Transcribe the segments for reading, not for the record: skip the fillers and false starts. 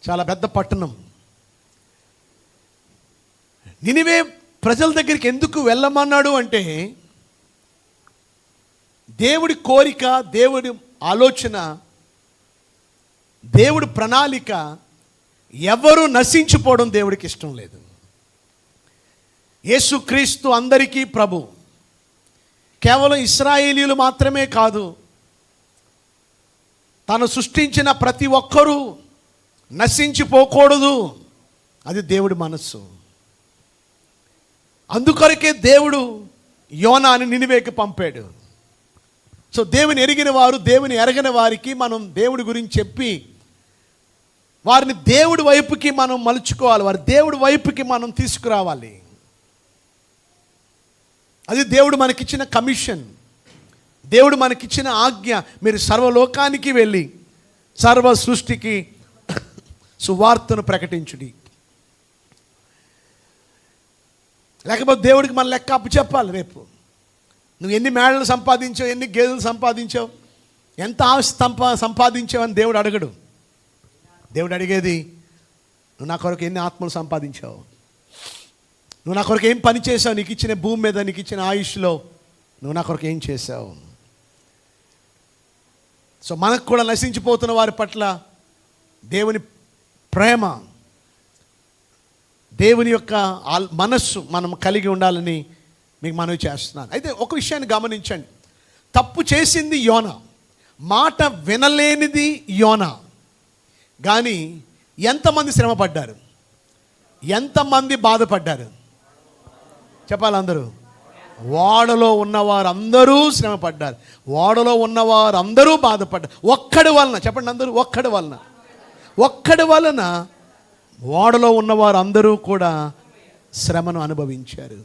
చాలా పెద్ద పట్టణం. నినివే ప్రజల దగ్గరికి ఎందుకు వెళ్ళమన్నాడు అంటే, దేవుడి కోరిక, దేవుడి ఆలోచన, దేవుడి ప్రణాళిక ఎవరు నశించిపోవడం దేవుడికి ఇష్టం లేదు. యేసుక్రీస్తు అందరికీ ప్రభు. కేవలం ఇశ్రాయేలీయులు మాత్రమే కాదు, తను సృష్టించిన ప్రతి ఒక్కరూ నశించిపోకూడదు. అది దేవుడి మనస్సు. అందుకొరకే దేవుడు యోనాని నినివేకి పంపాడు. సో దేవుని ఎరిగిన వారు, దేవుని ఎరగని వారికి మనం దేవుడి గురించి చెప్పి వారిని దేవుడి వైపుకి మనం మలుచుకోవాలి, వారి దేవుడి వైపుకి మనం తీసుకురావాలి. అది దేవుడు మనకిచ్చిన కమిషన్, దేవుడు మనకిచ్చిన ఆజ్ఞ. మీరు సర్వలోకానికి వెళ్ళి సర్వ సృష్టికి సువార్తను ప్రకటించుడి. లేకపోతే దేవుడికి మన లెక్క అప్పు చెప్పాలి. రేపు నువ్వు ఎన్ని మేడలు సంపాదించావు, ఎన్ని గేదెలు సంపాదించావు, ఎంత ఆస్తి సంపాదించావు అని దేవుడు అడగడు. దేవుడు అడిగేది, నువ్వు నా కొరకు ఎన్ని ఆత్మలు సంపాదించావు, నువ్వు నా కొరకు ఏం పని చేసావు, నీకు ఇచ్చిన భూమి మీద, నీకు ఇచ్చిన ఆయుష్లో నువ్వు నా కొరకు ఏం చేసావు. సో మనకు కూడా నశించిపోతున్న వారి పట్ల దేవుని ప్రేమ, దేవుని యొక్క మనస్సు మనం కలిగి ఉండాలని మీకు మనవి చేస్తున్నాను. అయితే ఒక విషయాన్ని గమనించండి. తప్పు చేసింది యోనా, మాట వినలేనిది యోనా. కానీ ఎంతమంది శ్రమ పడ్డారు, ఎంతమంది బాధపడ్డారు చెప్పాలి. అందరూ ఓడలో ఉన్నవారందరూ శ్రమ పడ్డారు, ఓడలో ఉన్నవారందరూ బాధపడ్డారు. ఒక్కడి వలన చెప్పండి అందరూ, ఒక్కడి వలన ఓడలో ఉన్నవారు అందరూ కూడా శ్రమను అనుభవించారు.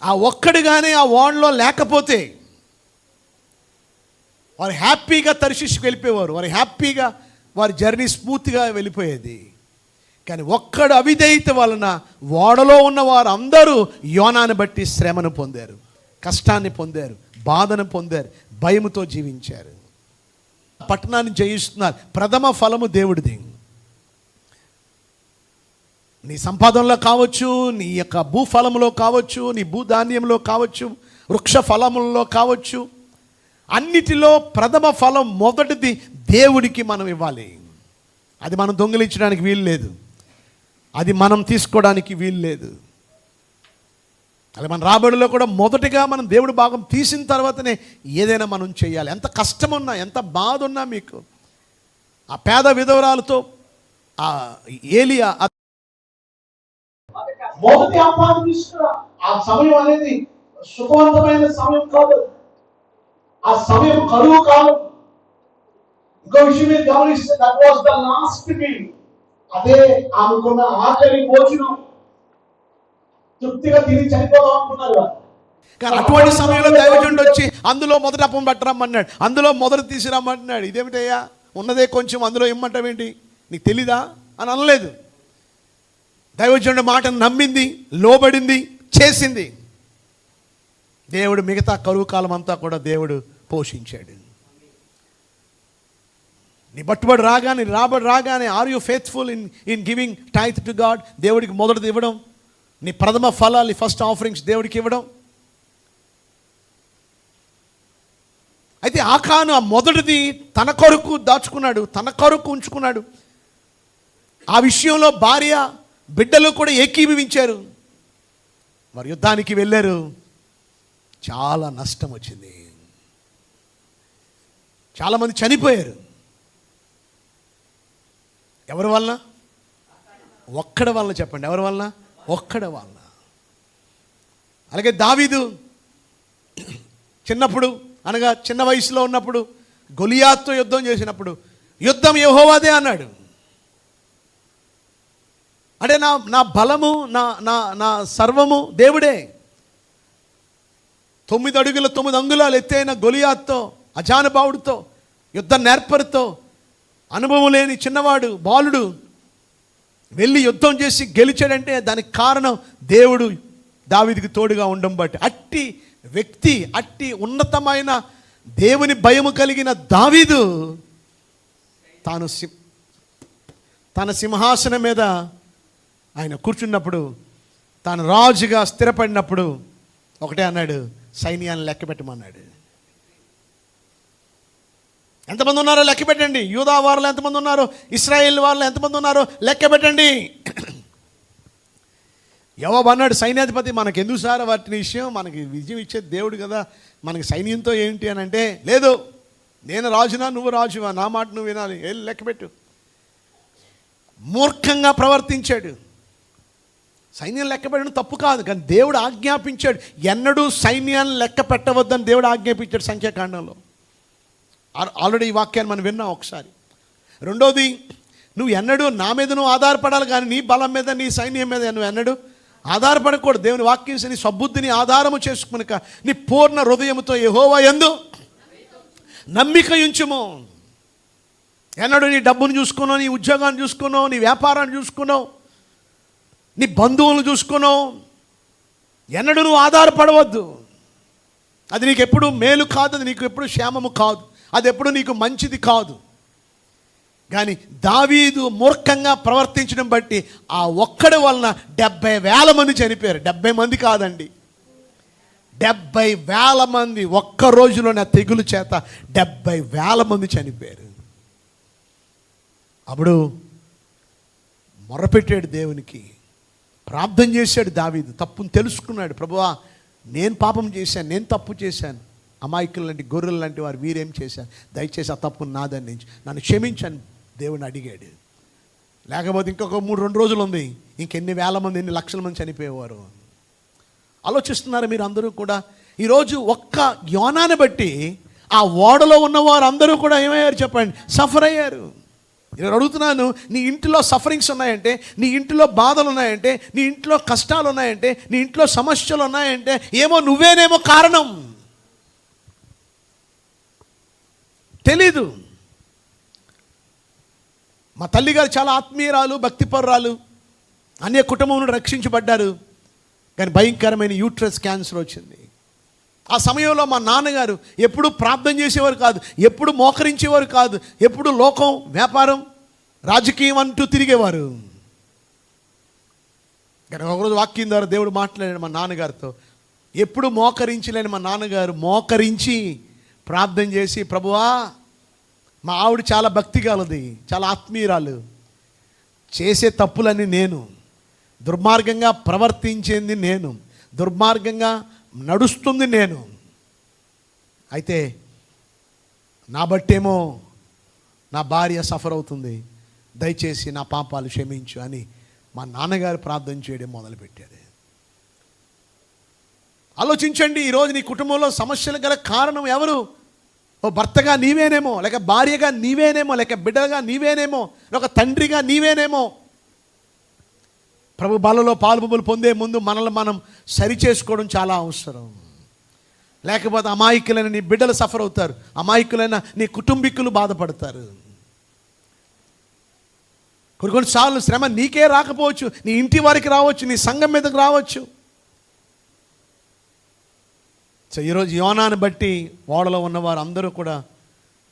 ఆ ఒక్కడిగానే ఆ ఓడలో లేకపోతే వారు హ్యాపీగా తర్షీషుకు వెళ్ళిపోయేవారు, వారు హ్యాపీగా వారి జర్నీ స్మూత్గా వెళ్ళిపోయేది. కానీ ఒక్కడు అవిధేయత వలన ఓడలో ఉన్నవారు అందరూ యోనాను బట్టి శ్రమను పొందారు, కష్టాన్ని పొందారు, బాధను పొందారు, భయముతో జీవించారు. పట్టణాన్ని జయిస్తున్నారు. ప్రథమ ఫలము దేవుడిది. నీ సంపాదనలో కావచ్చు, నీ యొక్క భూఫలములో కావచ్చు, నీ భూధాన్యంలో కావచ్చు, వృక్ష ఫలములలో కావచ్చు, అన్నిటిలో ప్రథమ ఫలం మొదటిది దేవుడికి మనం ఇవ్వాలి. అది మనం దొంగిలించడానికి వీలు లేదు, అది మనం తీసుకోవడానికి వీలు లేదు. అలా మన రాబడిలో కూడా మొదటిగా మనం దేవుడి భాగం తీసిన తర్వాతనే ఏదైనా మనం చేయాలి. ఎంత కష్టం ఉన్నా, ఎంత బాధ ఉన్నా మీకు. ఆ పేద విధవరాలతో ఆ ఏలియా మొదటి ఆహ్వానం తీసుకురా. ఆ సమయం అనేది సుఖవంతమైన సమయం కాదు, ఆ సమయం కరువు కాదు. ఇంకో విషయం మీరు గమనిస్తే, that was the last meal. అదే ఆమెకున్న ఆఖరి భోజనం. తృప్తిగా తిని చనిపోదాం అనుకున్నారు. కానీ అటువంటి సమయంలో దైవజనుడు వచ్చి అందులో మొదటి అప్పం పట్టరమ్మన్నాడు, అందులో మొదటి తీసుకురమ్మంటున్నాడు. ఇదేమిటయ్యా, ఉన్నదే కొంచెం, అందులో ఇమ్మంటావేంటి, నీకు తెలీదా అని అనలేదు. దైవజనుడి మాటను నమ్మింది, లోబడింది, చేసింది. దేవుడు మిగతా కరువు కాలం అంతా కూడా దేవుడు పోషించాడు. నీ పట్టుబడి రాగానే, రాబడి రాగానే, are you faithful in giving tithe to God? దేవుడికి మొదటిది ఇవ్వడం, నీ ప్రథమ ఫలాలు, ఫస్ట్ ఆఫరింగ్స్ దేవుడికి ఇవ్వడం. అయితే ఆకాను ఆ మొదటిది తన కొరకు దాచుకున్నాడు, తన కొరకు ఉంచుకున్నాడు. ఆ విషయంలో భార్య బిడ్డలు కూడా ఏకీభవించారు. వారు యుద్ధానికి వెళ్ళారు, చాలా నష్టం వచ్చింది, చాలామంది చనిపోయారు. ఎవరి వలన? ఒక్కడి వలన. చెప్పండి, ఎవరి వలన? ఒక్కడి వలన. అలాగే దావీదు చిన్నప్పుడు, అనగా చిన్న వయసులో ఉన్నప్పుడు గొలియాతుతో యుద్ధం చేసినప్పుడు, యుద్ధం యెహోవాదే అన్నాడు. అంటే నా బలము, నా సర్వము దేవుడే. 9 అడుగుల 9 అంగుళాలు ఎత్తైన గొలియాతుతో, అజానుబావుడితో, యుద్ధ నేర్పరితో, అనుభవం లేని చిన్నవాడు, బాలుడు వెళ్ళి యుద్ధం చేసి గెలిచాడంటే దానికి కారణం దేవుడు దావీదుకి తోడుగా ఉండడం బట్టి. అట్టి వ్యక్తి, అట్టి ఉన్నతమైన దేవుని భయము కలిగిన దావీదు తాను తన సింహాసనం మీద ఆయన కూర్చున్నప్పుడు, తాను రాజుగా స్థిరపడినప్పుడు ఒకటే అన్నాడు, సైన్యాన్ని లెక్క పెట్టమన్నాడు. ఎంతమంది ఉన్నారో లెక్క పెట్టండి. యూదా వారిలో ఎంతమంది ఉన్నారో, ఇశ్రాయేల్ వారిలో ఎంతమంది ఉన్నారో లెక్క పెట్టండి. యోవాబు అన్నాడు, సైన్యాధిపతి మనకు ఎందుకు సార్ వాటిని విషయం, మనకి విజయం ఇచ్చేది దేవుడు కదా, మనకి సైన్యంతో ఏంటి అని అంటే, లేదు నేను రాజునా నువ్వు రాజువా, నా మాట నువ్వు వినాలి, వెళ్ళి లెక్కపెట్టు. మూర్ఖంగా ప్రవర్తించాడు. సైన్యం లెక్క పెట్టడం తప్పు కాదు, కానీ దేవుడు ఆజ్ఞాపించాడు. ఎన్నడూ సైన్యాన్ని లెక్క పెట్టవద్దని దేవుడు ఆజ్ఞాపించాడు సంఖ్యాకాండంలో. ఆల్రెడీ ఈ వాక్యాన్ని మనం విన్నాం ఒకసారి. రెండోది, నువ్వు ఎన్నడూ నా మీద నువ్వు ఆధారపడాలి, కానీ నీ బలం మీద నీ సైన్యం మీద నువ్వు ఎన్నడూ ఆధారపడకూడదు. దేవుని వాక్యం నీ సబ్బుద్ధిని ఆధారము చేసుకునక నీ పూర్ణ హృదయముతో యెహోవా యందు నమ్మిక ఉంచుము. ఎన్నడూ నీ డబ్బును చూసుకున్నావు, నీ ఉద్యోగాన్ని చూసుకున్నావు, నీ వ్యాపారాన్ని చూసుకున్నావు, నీ బంధువులను చూసుకున్నావు, ఎన్నడూ నువ్వు ఆధారపడవద్దు. అది నీకు ఎప్పుడు మేలు కాదు, అది నీకు ఎప్పుడు క్షేమము కాదు, అది ఎప్పుడు నీకు మంచిది కాదు. కానీ దావీదు మూర్ఖంగా ప్రవర్తించడం బట్టి ఆ ఒక్కడి వలన 70,000 మంది చనిపోయారు. 70 మంది కాదండి, 70,000 మంది ఒక్క రోజులోనే ఆ తెగులు చేత 70,000 మంది చనిపోయారు. అప్పుడు మొరపెట్టాడు దేవునికి, ప్రార్థన చేశాడు దావీదు. తప్పును తెలుసుకున్నాడు. ప్రభువా, నేను పాపం చేశాను, నేను తప్పు చేశాను, అమాయకులు లాంటి గొర్రెలు లాంటి వారు వీరేం చేశాను, దయచేసి ఆ తప్పు నాదని నుంచి నన్ను క్షమించని దేవుని అడిగాడు. లేకపోతే ఇంకొక 2 రోజులు ఉంది, ఇంకెన్ని వేల మంది, ఎన్ని లక్షల మంది చనిపోయేవారు. ఆలోచిస్తున్నారు మీరు అందరూ కూడా. ఈరోజు ఒక్క యోనాని బట్టి ఆ ఓడలో ఉన్నవారు అందరూ కూడా ఏమయ్యారు చెప్పండి, సఫర్ అయ్యారు. నేను అడుగుతున్నాను, నీ ఇంటిలో సఫరింగ్స్ ఉన్నాయంటే, నీ ఇంటిలో బాధలు ఉన్నాయంటే, నీ ఇంట్లో కష్టాలు ఉన్నాయంటే, నీ ఇంట్లో సమస్యలు ఉన్నాయంటే ఏమో నువ్వేనేమో కారణం. తెలీదు. మా తల్లిగారు చాలా ఆత్మీయురాలు, భక్తిపరురాలు, అన్య కుటుంబం నుండి రక్షించబడ్డారు. కానీ భయంకరమైన యూట్రస్ క్యాన్సర్ వచ్చింది. ఆ సమయంలో మా నాన్నగారు ఎప్పుడు ప్రార్థన చేసేవారు కాదు, ఎప్పుడు మోకరించేవారు కాదు, ఎప్పుడు లోకం, వ్యాపారం, రాజకీయం అంటూ తిరిగేవారు. కానీ ఒకరోజు వాక్యం ద్వారా దేవుడు మాట్లాడాడు మా నాన్నగారితో. ఎప్పుడు మోకరించలేని మా నాన్నగారు మోకరించి ప్రార్థన చేసి, ప్రభువా, మా ఆవిడ చాలా భక్తి కలది, చాలా ఆత్మీయురాలు, చేసే తప్పులని నేను, దుర్మార్గంగా ప్రవర్తించేది నేను, దుర్మార్గంగా నడుస్తుంది నేను, అయితే నా బట్టేమో నా భార్య సఫర్ అవుతుంది, దయచేసి నా పాపాలు క్షమించు అని మా నాన్నగారు ప్రార్థన చేయడం మొదలుపెట్టాడు. ఆలోచించండి, ఈరోజు నీ కుటుంబంలో సమస్యలు గల కారణం ఎవరు? ఓ భర్తగా నీవేనేమో, లేక భార్యగా నీవేనేమో, లేక బిడ్డగా నీవేనేమో, లేక తండ్రిగా నీవేనేమో. ప్రభు బలలో పాలుబొమ్మలు పొందే ముందు మనల్ని మనం సరిచేసుకోవడం చాలా అవసరం. లేకపోతే అమాయకులైన నీ బిడ్డలు సఫర్ అవుతారు, అమాయకులైన నీ కుటుంబీకులు బాధపడతారు. కొన్నిసార్లు శ్రమ నీకే రాకపోవచ్చు, నీ ఇంటి వారికి రావచ్చు, నీ సంఘం మీదకి రావచ్చు. సో ఈరోజు యోనాను బట్టి ఓడలో ఉన్నవారు అందరూ కూడా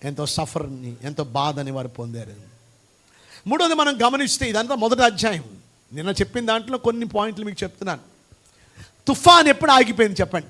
ఎంతో సఫర్ని, ఎంతో బాధని వారు పొందారు. మూడోది మనం గమనిస్తే, ఇదంతా మొదటి అధ్యాయం. నిన్న చెప్పిన దాంట్లో కొన్ని పాయింట్లు మీకు చెప్తున్నాను. తుఫాన్ ఎప్పుడు ఆగిపోయింది చెప్పండి?